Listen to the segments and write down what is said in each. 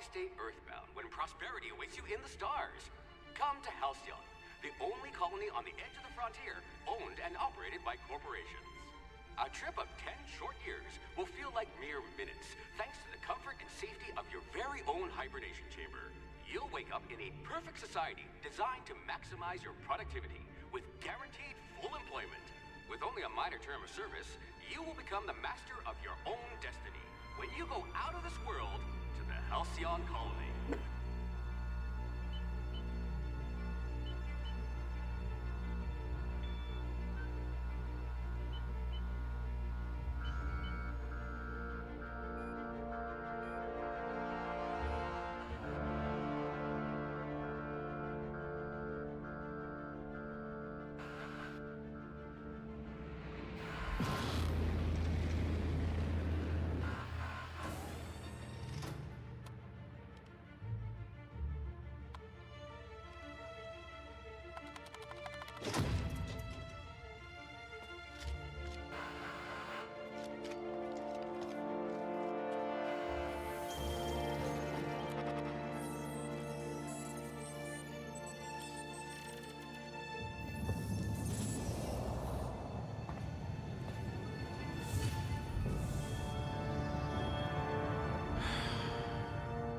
stay earthbound when prosperity awaits you in the stars? Come to Halcyon, the only colony on the edge of the frontier, owned and operated by corporations. A trip of 10 short years will feel like mere minutes, thanks to the comfort and safety of your very own hibernation chamber. You'll wake up in a perfect society designed to maximize your productivity with guaranteed full employment. With only a minor term of service, you will become the master of your own destiny when you go out of this world to the Halcyon colony.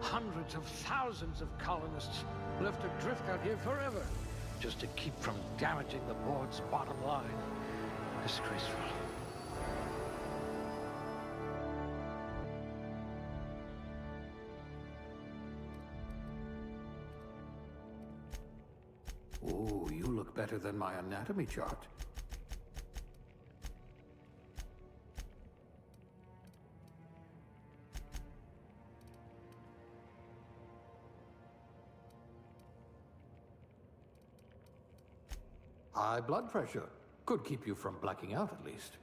Hundreds of thousands of colonists left adrift out here forever, just to keep from damaging the board's bottom line. Disgraceful. Oh, you look better than my anatomy chart. High blood pressure. Could keep you from blacking out at least.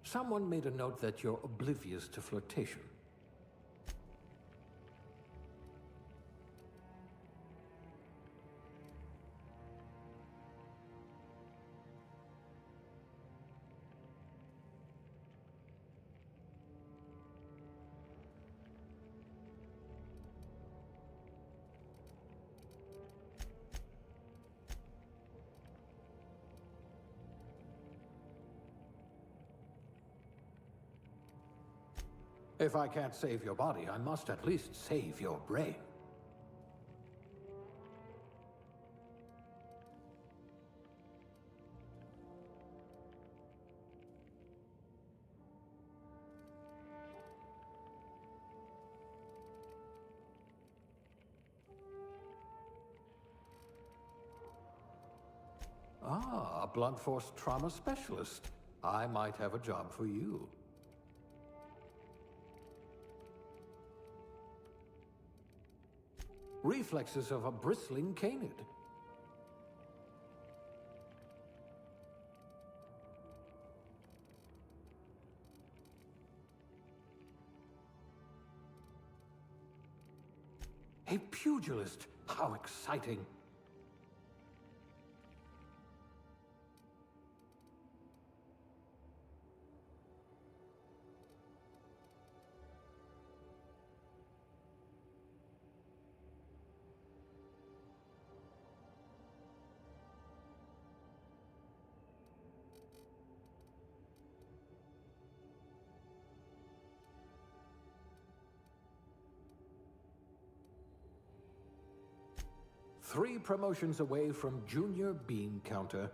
Someone made a note that you're oblivious to flirtation. If I can't save your body, I must at least save your brain. Ah, a blunt force trauma specialist. I might have a job for you. Reflexes of a bristling canid. A pugilist. How exciting. Three promotions away from junior bean counter.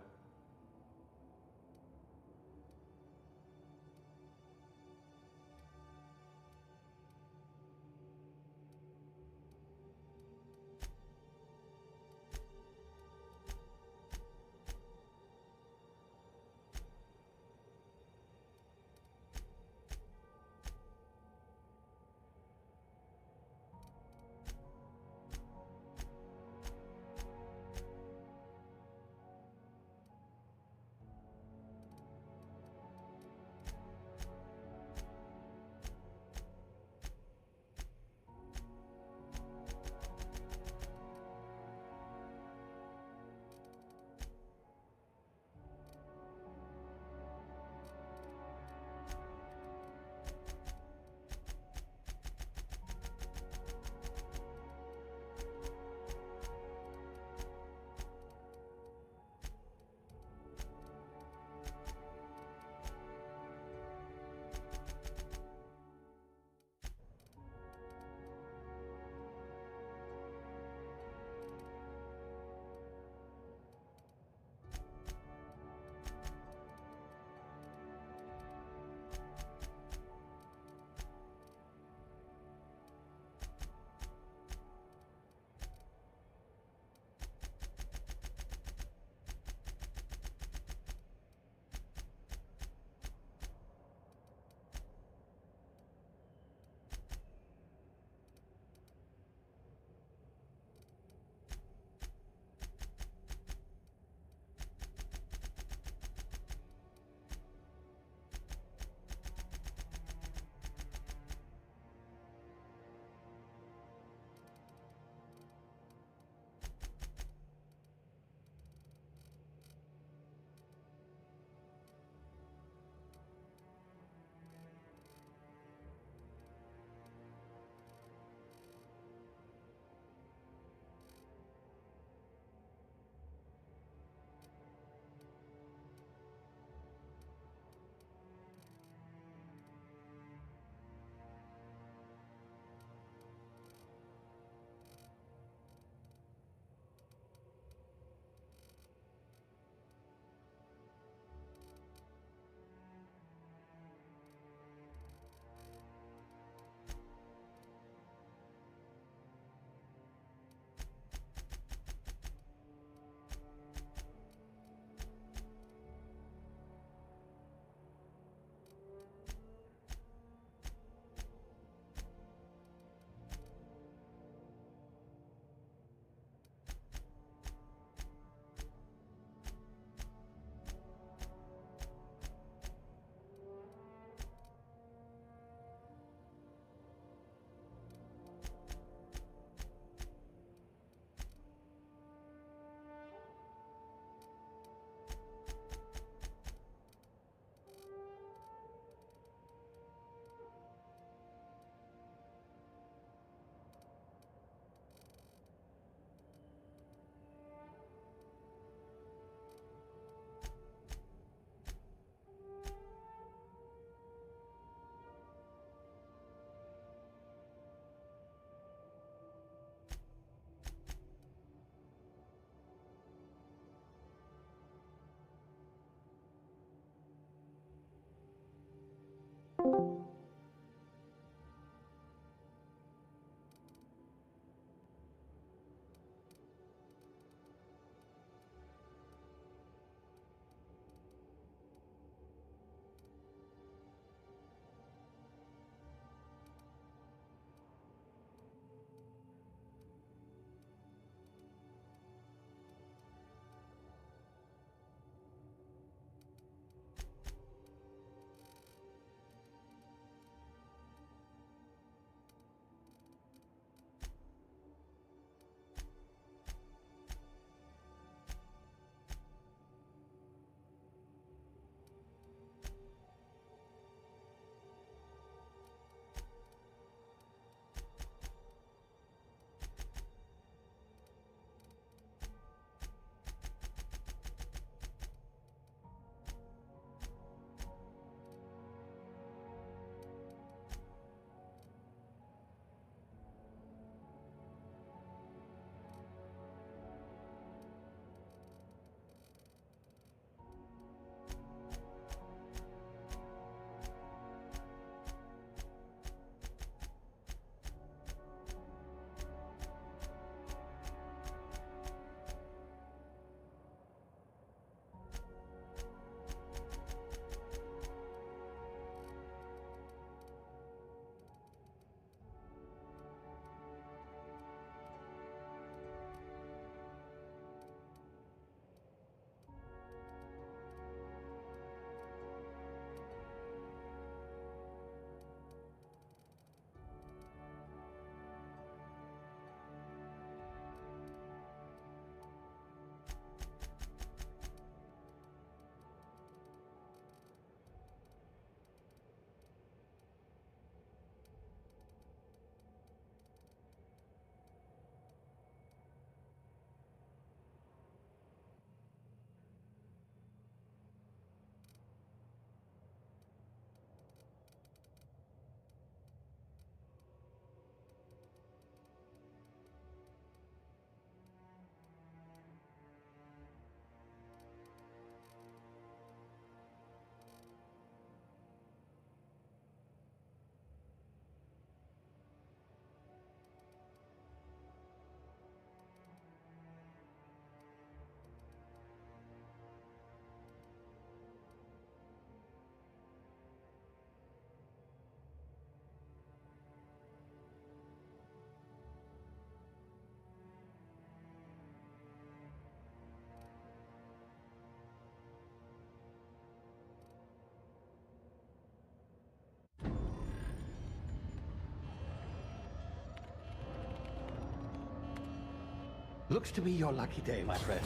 Looks to be your lucky day, my friend.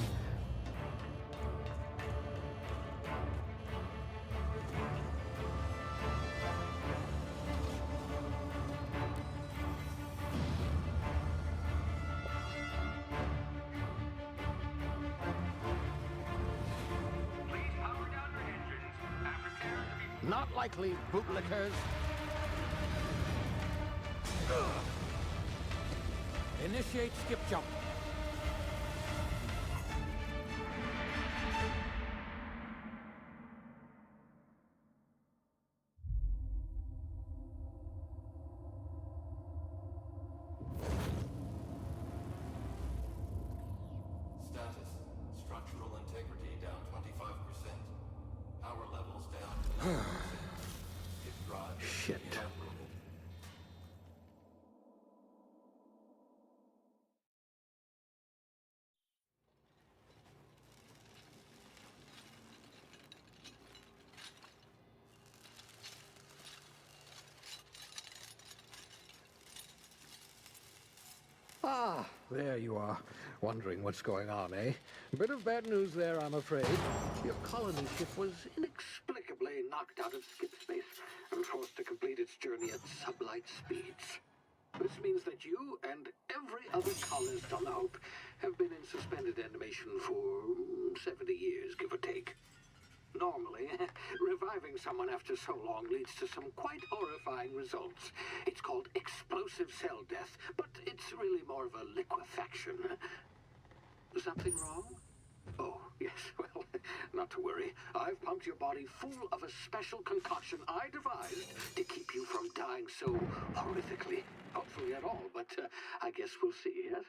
Please power down your engines and prepare to be... Not likely, bootlickers. Initiate skip jump. Status. Structural integrity down 25%. Power levels down 11%. Hit drive Shit. inoperable. Ah, there you are. Wondering what's going on, eh? Bit of bad news there, I'm afraid. Your colony ship was inexplicably knocked out of skip space and forced to complete its journey at sublight speeds. This means that you and every other colonist on the Hope have been in suspended animation for 70 years, give or take. Normally, reviving someone after so long leads to some quite horrifying results. It's called explosive cell death, but it's really more of a liquefaction. Something wrong? Oh, yes, well, Not to worry. I've pumped your body full of a special concoction I devised to keep you from dying so horrifically. Hopefully at all, but I guess we'll see, yes?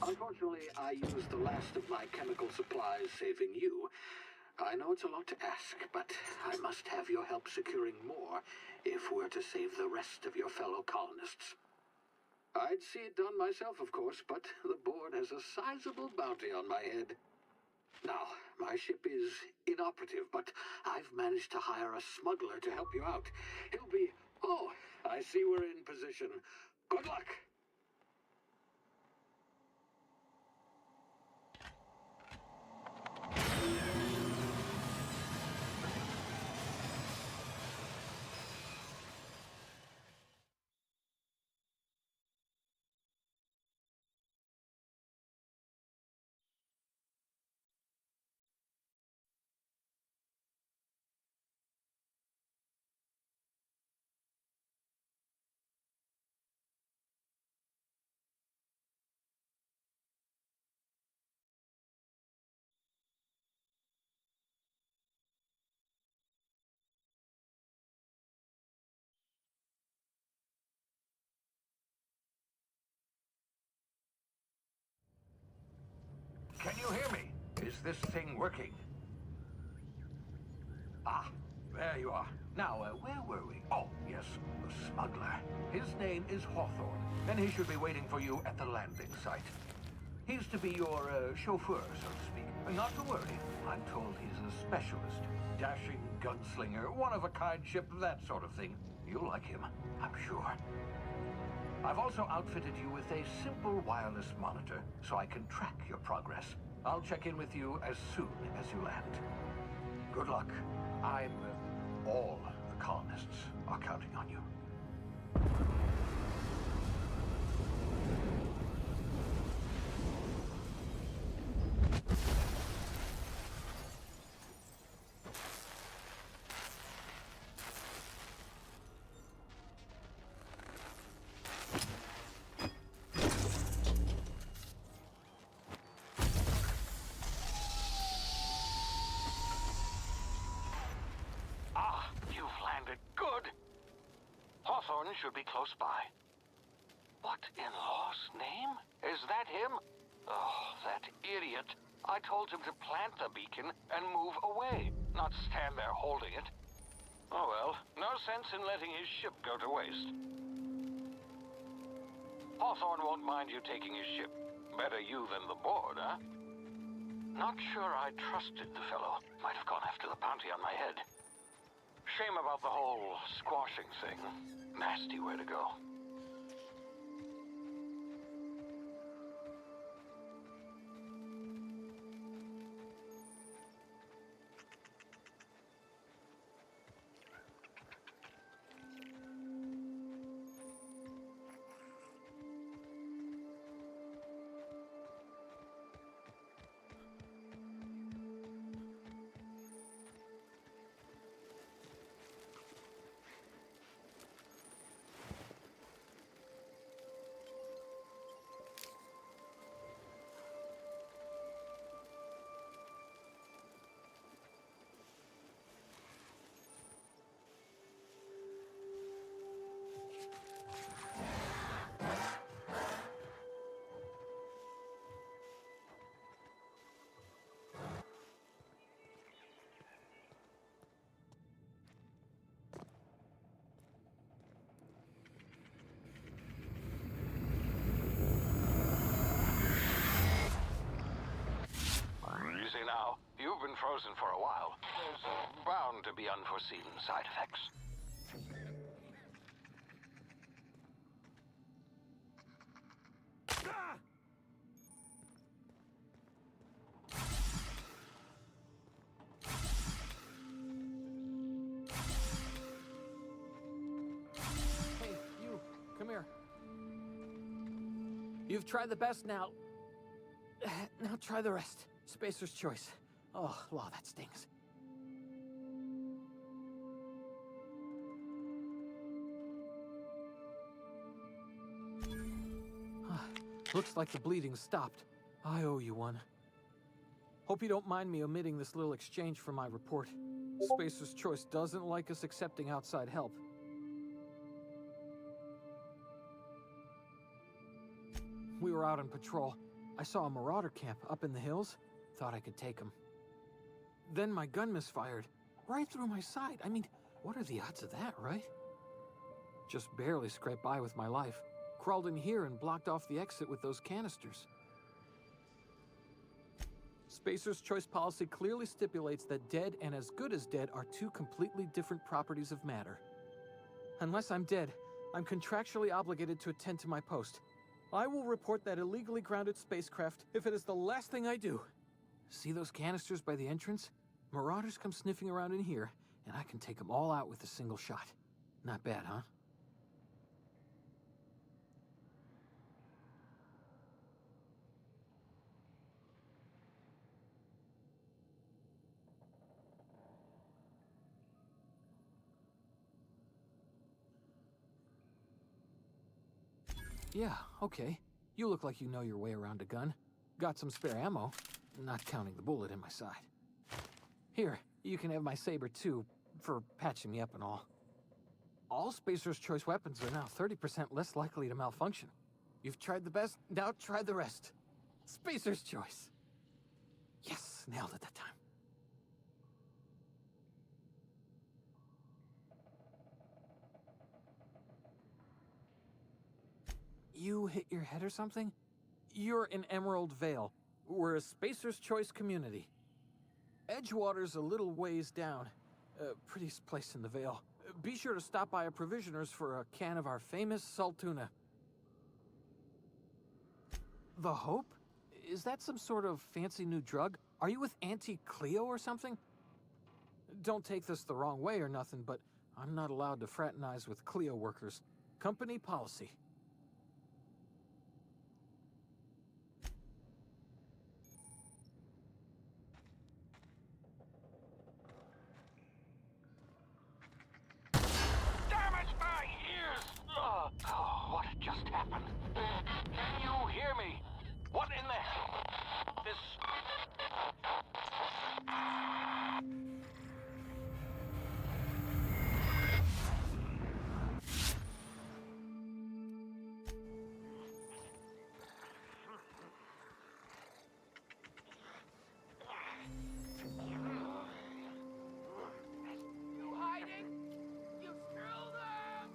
Unfortunately, I used the last of my chemical supplies saving you. I know it's a lot to ask, but I must have your help securing more if we're to save the rest of your fellow colonists. I'd see it done myself, of course, but the board has a sizable bounty on my head. Now, my ship is inoperative, but I've managed to hire a smuggler to help you out. He'll be... Oh, I see we're in position. Good luck! Can you hear me? Is this thing working? Ah, there you are. Now, where were we? Oh, yes, the smuggler. His name is Hawthorne, and he should be waiting for you at the landing site. He's to be your chauffeur, so to speak. Not to worry. I'm told he's a specialist. Dashing gunslinger, one-of-a-kind ship, that sort of thing. You'll like him, I'm sure. I've also outfitted you with a simple wireless monitor, so I can track your progress. I'll check in with you as soon as you land. Good luck. All the colonists are counting on you. Hawthorne should be close by. What in law's name? Is that him? Oh, that idiot. I told him to plant the beacon and move away, not stand there holding it. Oh well, no sense in letting his ship go to waste. Hawthorne won't mind you taking his ship. Better you than the board, huh? Not sure I trusted the fellow. Might have gone after the bounty on my head. Shame about the whole squashing thing. Nasty way to go. Easy now. You've been frozen for a while. There's bound to be unforeseen side effects. Hey, you, come here. You've tried the best now. Now try the rest. Spacer's choice. Oh, wow, that stings. Looks like the bleeding stopped. I owe you one. Hope you don't mind me omitting this little exchange from my report. Spacer's Choice doesn't like us accepting outside help. We were out on patrol. I saw a marauder camp up in the hills. Thought I could take him. Then my gun misfired. Right through my side. I mean, what are the odds of that, right? Just barely scraped by with my life. Crawled in here and blocked off the exit with those canisters. Spacer's Choice policy clearly stipulates that dead and as good as dead are two completely different properties of matter. Unless I'm dead, I'm contractually obligated to attend to my post. I will report that illegally grounded spacecraft if it is the last thing I do. See those canisters by the entrance? Marauders come sniffing around in here, and I can take them all out with a single shot. Not bad, huh? Yeah, okay. You look like you know your way around a gun. Got some spare ammo, not counting the bullet in my side. Here, you can have my saber too, for patching me up and all. All Spacer's Choice weapons are now 30% less likely to malfunction. You've tried the best, now try the rest. Spacer's Choice. Yes, nailed it that time. You hit your head or something? You're in Emerald Vale. We're a Spacer's Choice community. Edgewater's a little ways down. Prettiest place in the Vale. Be sure to stop by a provisioner's for a can of our famous salt tuna. The Hope? Is that some sort of fancy new drug? Are you with Auntie Cleo or something? Don't take this the wrong way or nothing, but I'm not allowed to fraternize with Cleo workers. Company policy. What just happened? Can you hear me? What in the hell? This... You hiding? You screw them!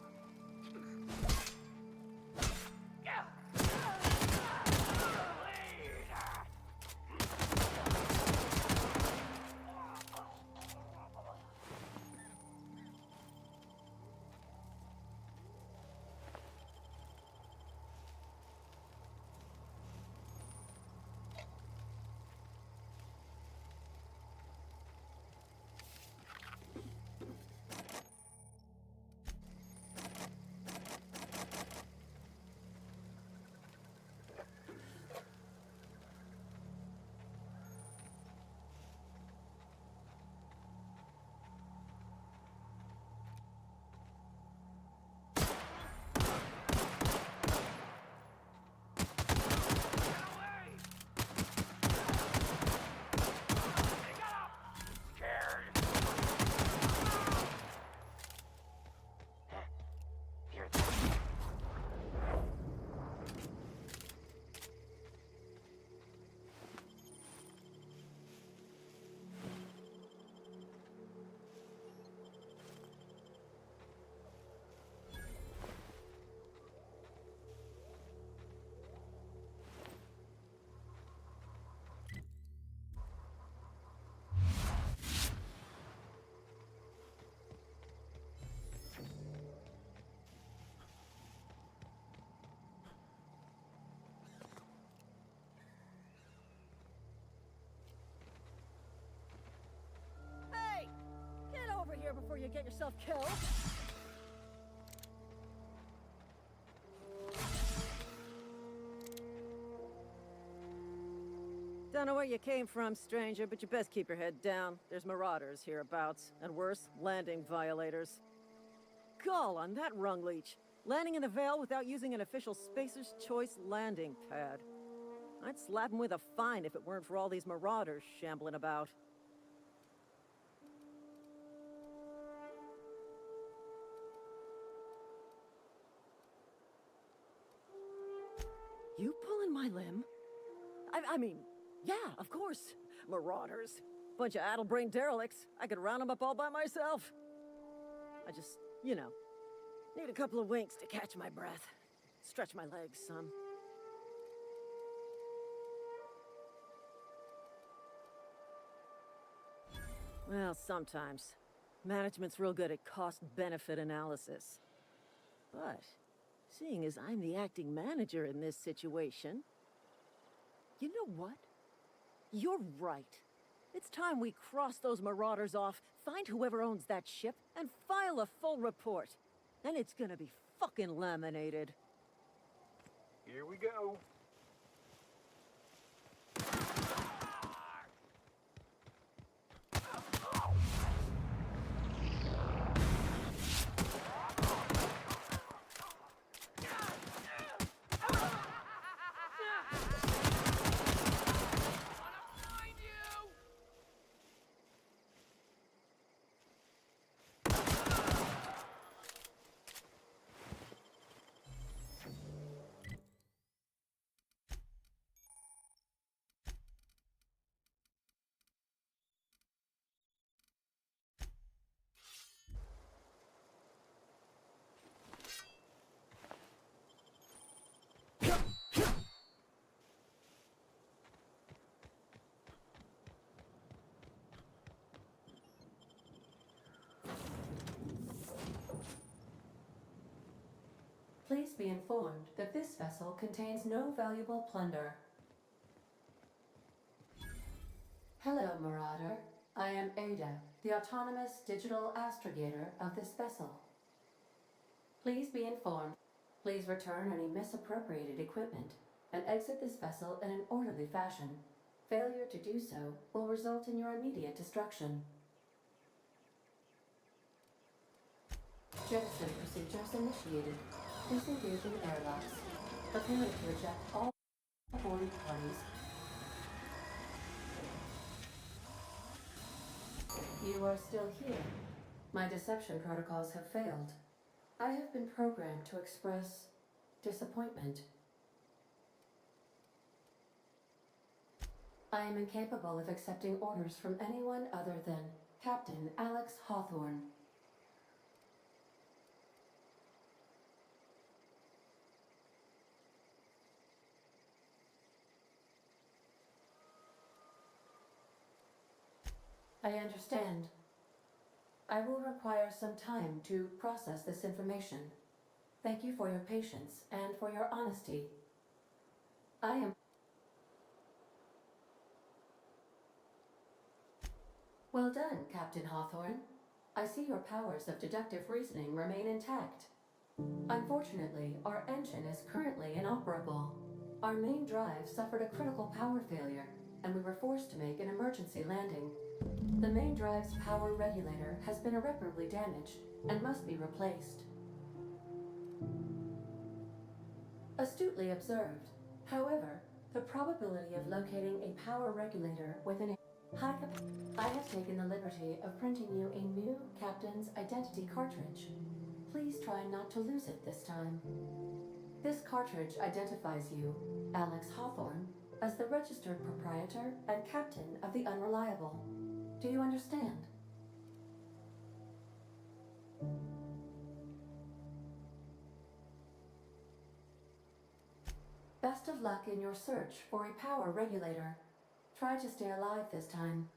Here before you get yourself killed. Don't know where you came from, stranger, but you best keep your head down. There's marauders hereabouts, and worse, landing violators. Gall on that rung leech. Landing in the Vale without using an official Spacer's Choice landing pad. I'd slap him with a fine if it weren't for all these marauders shambling about. You pulling my limb? I mean, yeah, of course. Marauders. Bunch of addle-brained derelicts. I could round them up all by myself. I just, need a couple of winks to catch my breath. Stretch my legs some. Well, sometimes. Management's real good at cost-benefit analysis. But, seeing as I'm the acting manager in this situation, you know what? You're right. It's time we cross those marauders off, find whoever owns that ship, and file a full report. Then it's gonna be fucking laminated. Here we go. Please be informed that this vessel contains no valuable plunder. Hello, Marauder. I am Ada, the autonomous digital astrogator of this vessel. Please be informed. Please return any misappropriated equipment and exit this vessel in an orderly fashion. Failure to do so will result in your immediate destruction. Jettison procedures initiated. Disengaging airlocks. Preparing to eject all boarding parties. You are still here. My deception protocols have failed. I have been programmed to express disappointment. I am incapable of accepting orders from anyone other than Captain Alex Hawthorne. I understand. I will require some time to process this information. Thank you for your patience and for your honesty. I am... Well done, Captain Hawthorne. I see your powers of deductive reasoning remain intact. Unfortunately, our engine is currently inoperable. Our main drive suffered a critical power failure, and we were forced to make an emergency landing. The main drive's power regulator has been irreparably damaged and must be replaced. Astutely observed. However, the probability of locating a power regulator within a high capacity... I have taken the liberty of printing you a new Captain's Identity cartridge. Please try not to lose it this time. This cartridge identifies you, Alex Hawthorne, as the registered proprietor and captain of the Unreliable. Do you understand? Best of luck in your search for a power regulator. Try to stay alive this time.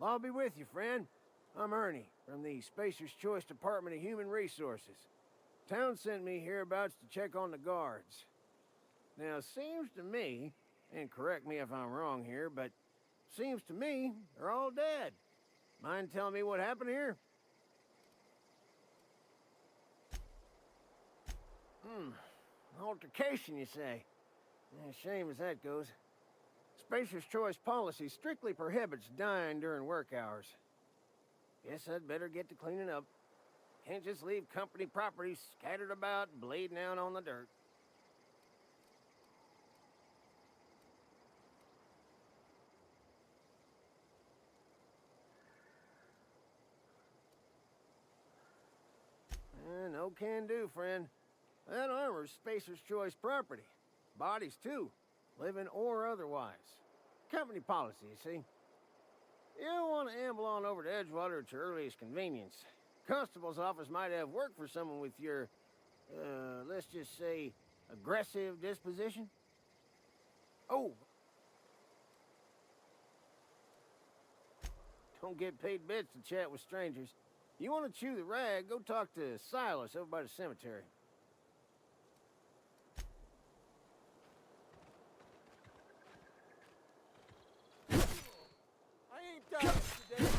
I'll be with you, friend. I'm Ernie, from the Spacer's Choice Department of Human Resources. Town sent me hereabouts to check on the guards. Now, seems to me, and correct me if I'm wrong here, but seems to me they're all dead. Mind telling me what happened here? Altercation, you say? Shame as that goes. Spacer's Choice policy strictly prohibits dying during work hours. Guess I'd better get to cleaning up. Can't just leave company property scattered about, bleeding out on the dirt. No can do, friend. That armor's Spacer's Choice property. Bodies, too. Living or otherwise. Company policy, you see. You don't want to amble on over to Edgewater at your earliest convenience. Constable's office might have work for someone with your, let's just say, aggressive disposition. Oh! Don't get paid bits to chat with strangers. You want to chew the rag, go talk to Silas over by the cemetery. I ain't done today.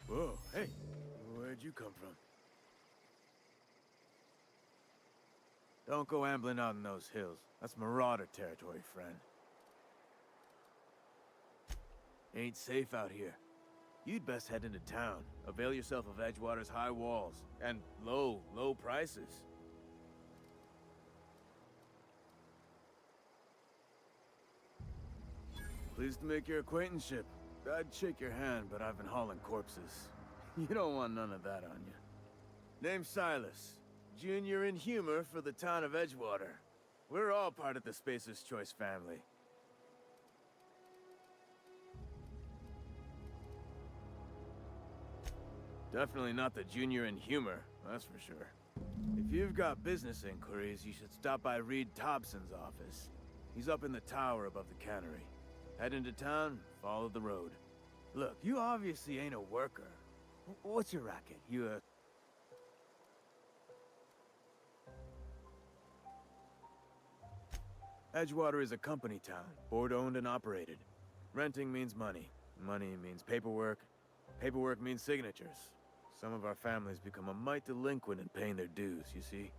Whoa, hey, where'd you come from? Don't go ambling out in those hills. That's marauder territory, friend. Ain't safe out here. You'd best head into town. Avail yourself of Edgewater's high walls and low prices. Pleased to make your acquaintanceship. I'd shake your hand, but I've been hauling corpses. You don't want none of that on you. Name's Silas. Junior in humor for the town of Edgewater. We're all part of the Spacer's Choice family. Definitely not the junior in humor, that's for sure. If you've got business inquiries, you should stop by Reed Thompson's office. He's up in the tower above the cannery. Head into town, follow the road. Look, you obviously ain't a worker. What's your racket? You, Edgewater is a company town, board-owned and operated. Renting means money. Money means paperwork. Paperwork means signatures. Some of our families become a mite delinquent in paying their dues, you see?